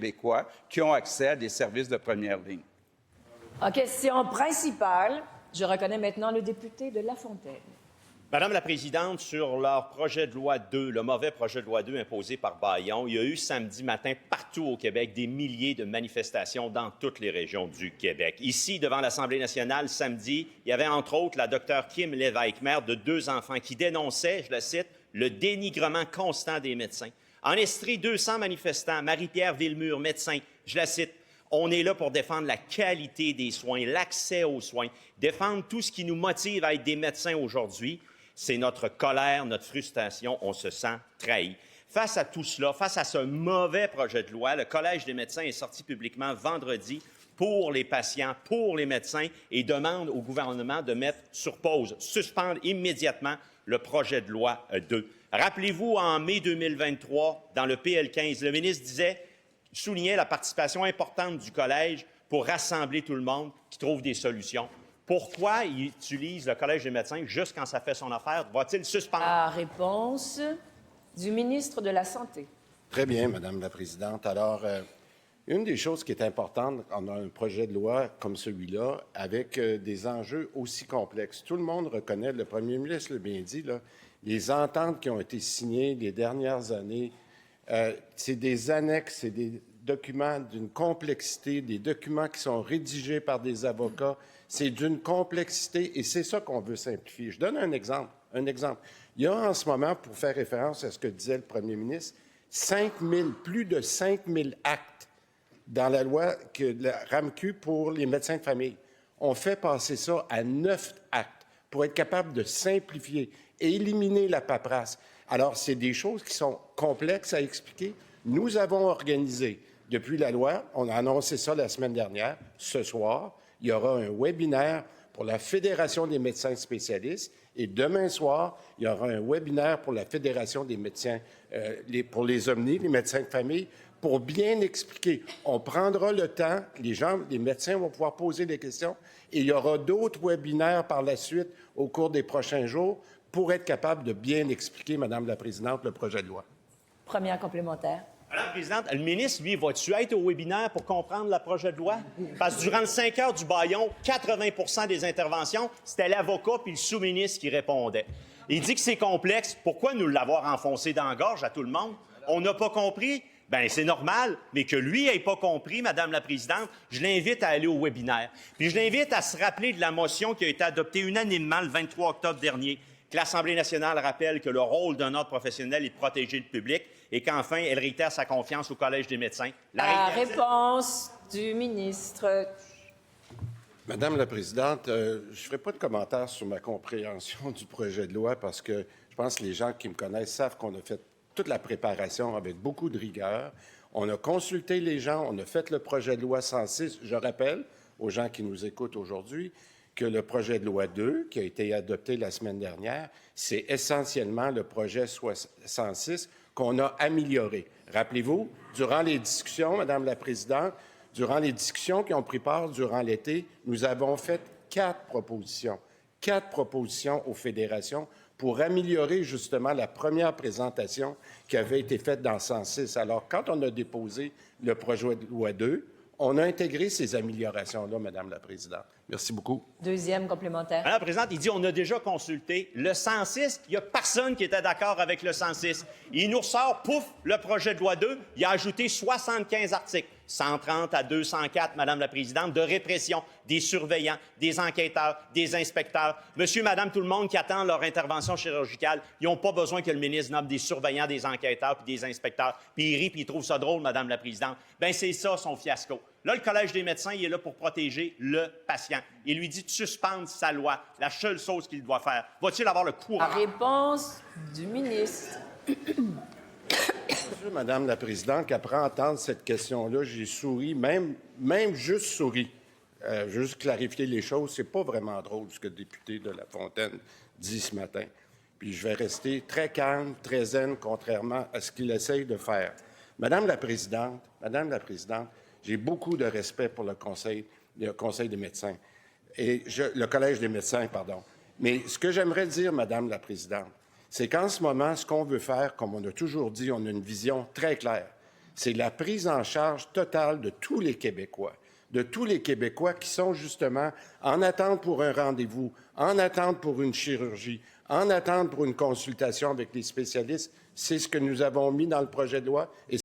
Québécois qui ont accès à des services de première ligne. En question principale, je reconnais maintenant le député de La Fontaine. Madame la Présidente, sur leur projet de loi 2, le mauvais projet de loi 2 imposé par Bayon, il y a eu samedi matin partout au Québec des milliers de manifestations dans toutes les régions du Québec. Ici, devant l'Assemblée nationale, samedi, il y avait entre autres la Dr Kim Lévesque, mère de 2 enfants, qui dénonçait, je la cite, le dénigrement constant des médecins. En Estrie, 200 manifestants. Marie-Pierre Villemur, médecin, je la cite. On est là pour défendre la qualité des soins, l'accès aux soins, défendre tout ce qui nous motive à être des médecins aujourd'hui. C'est notre colère, notre frustration, on se sent trahi. Face à tout cela, face à ce mauvais projet de loi, le Collège des médecins est sorti publiquement vendredi pour les patients, pour les médecins et demande au gouvernement de mettre sur pause, suspendre immédiatement le projet de loi 2. Rappelez-vous, en mai 2023, dans le PL15, le ministre soulignait la participation importante du Collège pour rassembler tout le monde qui trouve des solutions. Pourquoi il utilise le Collège des médecins juste quand ça fait son affaire? Va-t-il suspendre? À réponse du ministre de la Santé. Très bien, Madame la Présidente. Alors, une des choses qui est importante en un projet de loi comme celui-là, avec des enjeux aussi complexes, tout le monde reconnaît, le premier ministre l'a bien dit, là, les ententes qui ont été signées les dernières années, c'est des annexes, c'est des documents d'une complexité, des documents qui sont rédigés par des avocats. C'est d'une complexité et c'est ça qu'on veut simplifier. Je donne un exemple. Il y a en ce moment, pour faire référence à ce que disait le premier ministre, plus de 5 000 actes dans la loi que la RAMQ pour les médecins de famille. On fait passer ça à 9 actes pour être capable de simplifier et éliminer la paperasse. Alors, c'est des choses qui sont complexes à expliquer. Nous avons organisé, depuis la loi, on a annoncé ça la semaine dernière, ce soir, il y aura un webinaire pour la Fédération des médecins spécialistes et demain soir, il y aura un webinaire pour la Fédération des médecins, pour les OMNI, les médecins de famille, pour bien expliquer. On prendra le temps, les médecins vont pouvoir poser des questions et il y aura d'autres webinaires par la suite au cours des prochains jours pour être capable de bien expliquer, Madame la Présidente, le projet de loi. Première complémentaire. Madame la Présidente, le ministre, lui, va-tu être au webinaire pour comprendre le projet de loi? Parce que durant le 5 heures du bâillon, 80 des interventions, c'était l'avocat puis le sous-ministre qui répondait. Il dit que c'est complexe. Pourquoi nous l'avoir enfoncé dans la gorge à tout le monde? On n'a pas compris? Bien, c'est normal, mais que lui n'ait pas compris, Madame la Présidente, je l'invite à aller au webinaire. Puis je l'invite à se rappeler de la motion qui a été adoptée unanimement le 23 octobre dernier, que l'Assemblée nationale rappelle que le rôle d'un ordre professionnel est de protéger le public et qu'enfin, elle réitère sa confiance au Collège des médecins. Réponse du ministre. Madame la Présidente, je ne ferai pas de commentaires sur ma compréhension du projet de loi parce que je pense que les gens qui me connaissent savent qu'on a fait toute la préparation avec beaucoup de rigueur. On a consulté les gens, on a fait le projet de loi 106. Je rappelle aux gens qui nous écoutent aujourd'hui que le projet de loi 2, qui a été adopté la semaine dernière, c'est essentiellement le projet 106 qu'on a amélioré. Rappelez-vous, durant les discussions, Madame la Présidente, durant les discussions qui ont pris part durant l'été, nous avons fait 4 propositions aux fédérations pour améliorer justement la première présentation qui avait été faite dans 106. Alors, quand on a déposé le projet de loi 2, on a intégré ces améliorations-là, Madame la Présidente. Merci beaucoup. Deuxième complémentaire. Madame la Présidente, il dit on a déjà consulté le 106. Il n'y a personne qui était d'accord avec le 106. Il nous ressort, pouf, le projet de loi 2. Il a ajouté 75 articles. 130 à 204, Madame la Présidente, de répression, des surveillants, des enquêteurs, des inspecteurs. Monsieur, Madame, tout le monde qui attend leur intervention chirurgicale, ils n'ont pas besoin que le ministre nomme des surveillants, des enquêteurs puis des inspecteurs. Puis il rit puis il trouve ça drôle, Madame la Présidente. Bien, c'est ça son fiasco. Là, le Collège des médecins, il est là pour protéger le patient. Il lui dit de suspendre sa loi, la seule chose qu'il doit faire. Va-t-il avoir le courage? Réponse du ministre. Madame la Présidente, qu'après entendre cette question-là, j'ai souri, même juste souri. Juste clarifier les choses, c'est pas vraiment drôle ce que le député de La Fontaine dit ce matin. Puis je vais rester très calme, très zen, contrairement à ce qu'il essaye de faire. Madame la Présidente, j'ai beaucoup de respect pour le Conseil des médecins, le Collège des médecins, pardon. Mais ce que j'aimerais dire, Madame la Présidente, c'est qu'en ce moment, ce qu'on veut faire, comme on a toujours dit, on a une vision très claire, c'est la prise en charge totale de tous les Québécois qui sont justement en attente pour un rendez-vous, en attente pour une chirurgie, en attente pour une consultation avec les spécialistes. C'est ce que nous avons mis dans le projet de loi et